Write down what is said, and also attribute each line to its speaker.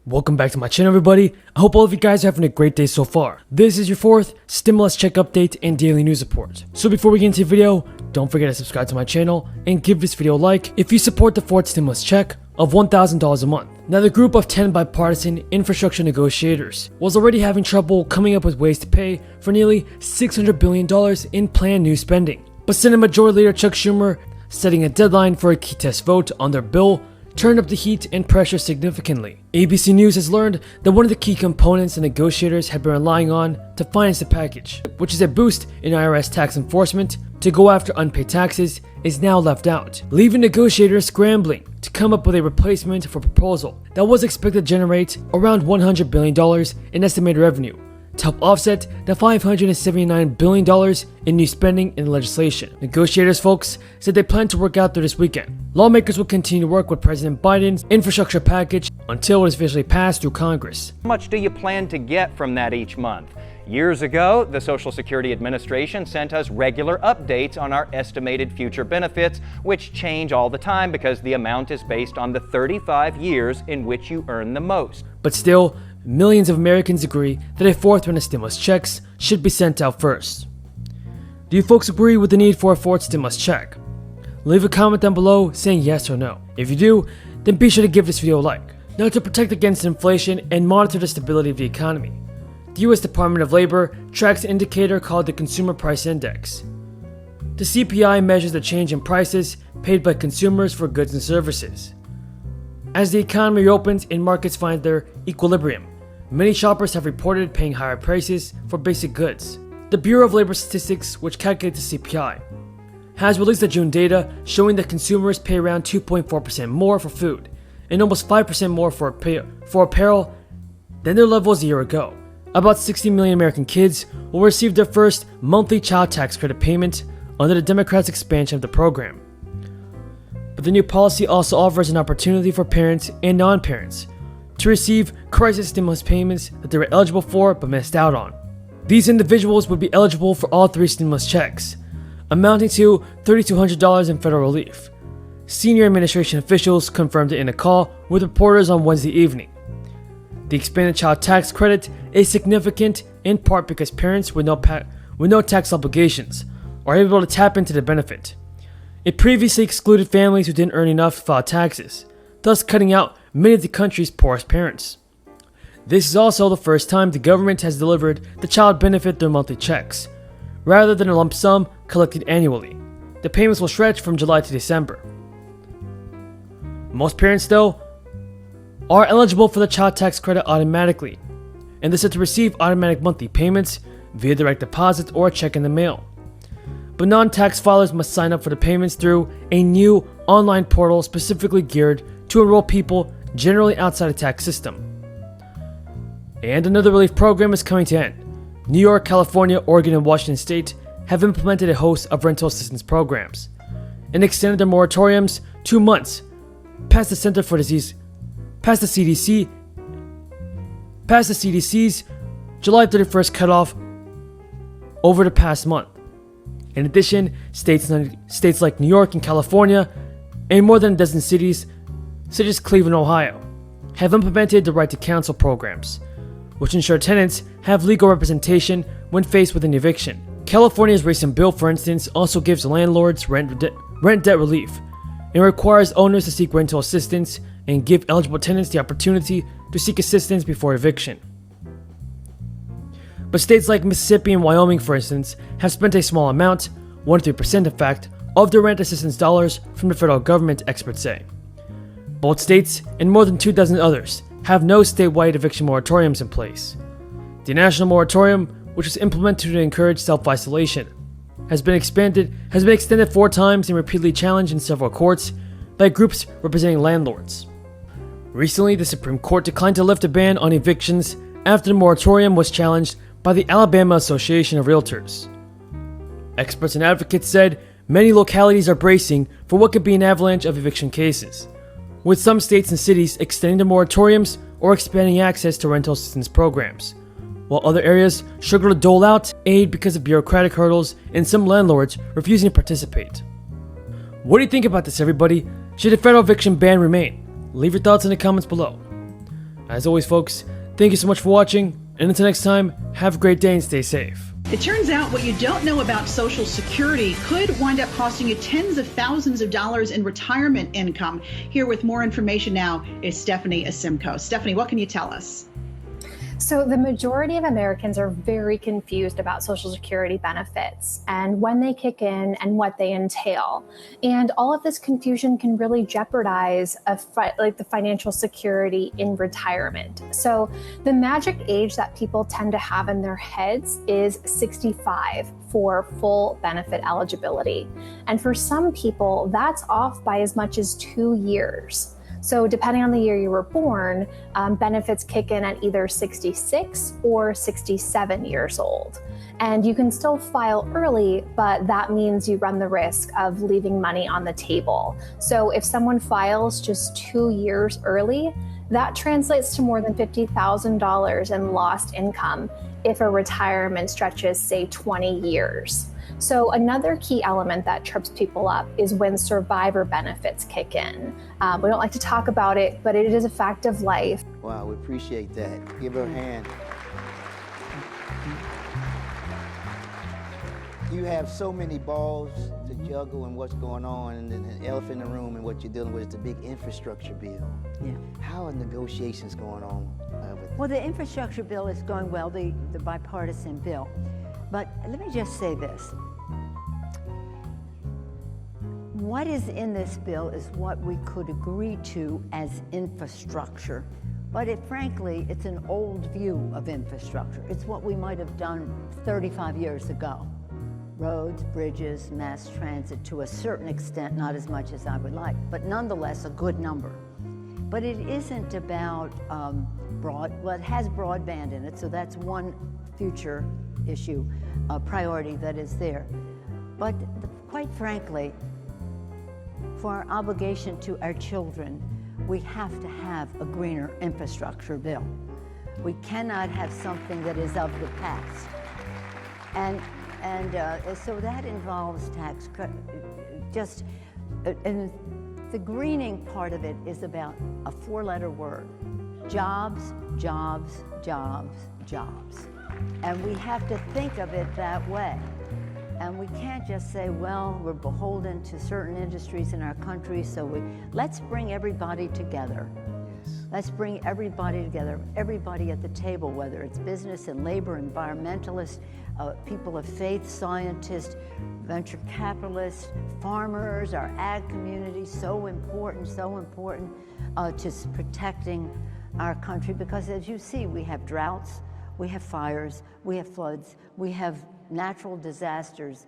Speaker 1: Welcome back to my channel, everybody. I hope all of you guys are having a great day so far. This is your fourth stimulus check update and daily news report. So before we get into the video, don't forget to subscribe to my channel and give this video a like if you support the fourth stimulus check of $1,000 a month. Now, the group of 10 bipartisan infrastructure negotiators was already having trouble coming up with ways to pay for nearly $600 billion in planned new spending. But Senate Majority Leader Chuck Schumer, setting a deadline for a key test vote on their bill, turned up the heat and pressure significantly. ABC News has learned that one of the key components the negotiators had been relying on to finance the package, which is a boost in IRS tax enforcement to go after unpaid taxes, is now left out, leaving negotiators scrambling to come up with a replacement for a proposal that was expected to generate around $100 billion in estimated revenue to help offset the $579 billion in new spending in legislation. Negotiators, folks, said they plan to work out through this weekend. Lawmakers will continue to work with President Biden's infrastructure package until it is officially passed through Congress.
Speaker 2: How much do you plan to get from that each month? Years ago, the Social Security Administration sent us regular updates on our estimated future benefits, which change all the time because the amount is based on the 35 years in which you earn the most.
Speaker 1: But still, millions of Americans agree that a fourth round of stimulus checks should be sent out first. Do you folks agree with the need for a fourth stimulus check? Leave a comment down below saying yes or no. If you do, then be sure to give this video a like. Now, to protect against inflation and monitor the stability of the economy, the U.S. Department of Labor tracks an indicator called the Consumer Price Index. The CPI measures the change in prices paid by consumers for goods and services. As the economy reopens and markets find their equilibrium, many shoppers have reported paying higher prices for basic goods. The Bureau of Labor Statistics, which calculates the CPI, has released the June data showing that consumers pay around 2.4% more for food and almost 5% more for apparel than their levels a year ago. About 60 million American kids will receive their first monthly child tax credit payment under the Democrats' expansion of the program. But the new policy also offers an opportunity for parents and non-parents to receive crisis stimulus payments that they were eligible for but missed out on. These individuals would be eligible for all three stimulus checks, amounting to $3,200 in federal relief. Senior administration officials confirmed it in a call with reporters on Wednesday evening. The expanded child tax credit is significant in part because parents with no tax obligations are able to tap into the benefit. It previously excluded families who didn't earn enough to file taxes, thus cutting out many of the country's poorest parents. This is also the first time the government has delivered the child benefit through monthly checks, rather than a lump sum collected annually. The payments will stretch from July to December. Most parents, though, are eligible for the child tax credit automatically, and they're set to receive automatic monthly payments via direct deposit or a check in the mail. But non-tax filers must sign up for the payments through a new online portal specifically geared to enroll people generally outside the tax system. And another relief program is coming to end. New York, California, Oregon, and Washington State have implemented a host of rental assistance programs and extended their moratoriums 2 months past the CDC's July 31st cutoff over the past month. In addition, states like New York and California, and more than a dozen cities, such as Cleveland, Ohio, have implemented the right to counsel programs, which ensure tenants have legal representation when faced with an eviction. California's recent bill, for instance, also gives landlords rent debt relief and requires owners to seek rental assistance and give eligible tenants the opportunity to seek assistance before eviction. But states like Mississippi and Wyoming, for instance, have spent a small amount, 1 to 3% in fact, of their rent assistance dollars from the federal government, experts say. Both states and more than 24 others have no statewide eviction moratoriums in place. The national moratorium, which was implemented to encourage self-isolation, has been extended 4 times and repeatedly challenged in several courts by groups representing landlords. Recently, the Supreme Court declined to lift a ban on evictions after the moratorium was challenged by the Alabama Association of Realtors. Experts and advocates said many localities are bracing for what could be an avalanche of eviction cases, with some states and cities extending their moratoriums or expanding access to rental assistance programs, while other areas struggle to dole out aid because of bureaucratic hurdles and some landlords refusing to participate. What do you think about this, everybody? Should the federal eviction ban remain? Leave your thoughts in the comments below. As always, folks, thank you so much for watching, and until next time, have a great day and stay safe.
Speaker 3: It turns out what you don't know about Social Security could wind up costing you tens of thousands of dollars in retirement income. Here with more information now is Stephanie Asimko. Stephanie, what can you tell us?
Speaker 4: So the majority of Americans are very confused about Social Security benefits and when they kick in and what they entail. And all of this confusion can really jeopardize the financial security in retirement. So the magic age that people tend to have in their heads is 65 for full benefit eligibility. And for some people, that's off by as much as 2 years. So depending on the year you were born, benefits kick in at either 66 or 67 years old. And you can still file early, but that means you run the risk of leaving money on the table. So if someone files just 2 years early, that translates to more than $50,000 in lost income if a retirement stretches, say, 20 years. So another key element that trips people up is when survivor benefits kick in. We don't like to talk about it, but it is a fact of life.
Speaker 5: Wow, we appreciate that. Give her a hand. You have so many balls to juggle and what's going on, and the elephant in the room and what you're dealing with is the big infrastructure bill.
Speaker 6: Yeah.
Speaker 5: How are negotiations going on with
Speaker 6: Well, the infrastructure bill is going well, the bipartisan bill. But let me just say this. What is in this bill is what we could agree to as infrastructure. But frankly, it's an old view of infrastructure. It's what we might have done 35 years ago. Roads, bridges, mass transit, to a certain extent, not as much as I would like, but nonetheless a good number. But it isn't about well, it has broadband in it, so that's one future issue, priority that is there. But quite frankly, for our obligation to our children, we have to have a greener infrastructure bill. We cannot have something that is of the past. And so that involves tax cut, and the greening part of it is about a 4-letter word: jobs, jobs, jobs, jobs. And we have to think of it that way. And we can't just say, well, we're beholden to certain industries in our country, so let's bring everybody together.
Speaker 5: Yes.
Speaker 6: Let's bring everybody together, everybody at the table, whether it's business and labor, environmentalists, people of faith, scientists, venture capitalists, farmers, our ag community, so important to protecting our country. Because as you see, we have droughts, we have fires, we have floods, we have natural disasters,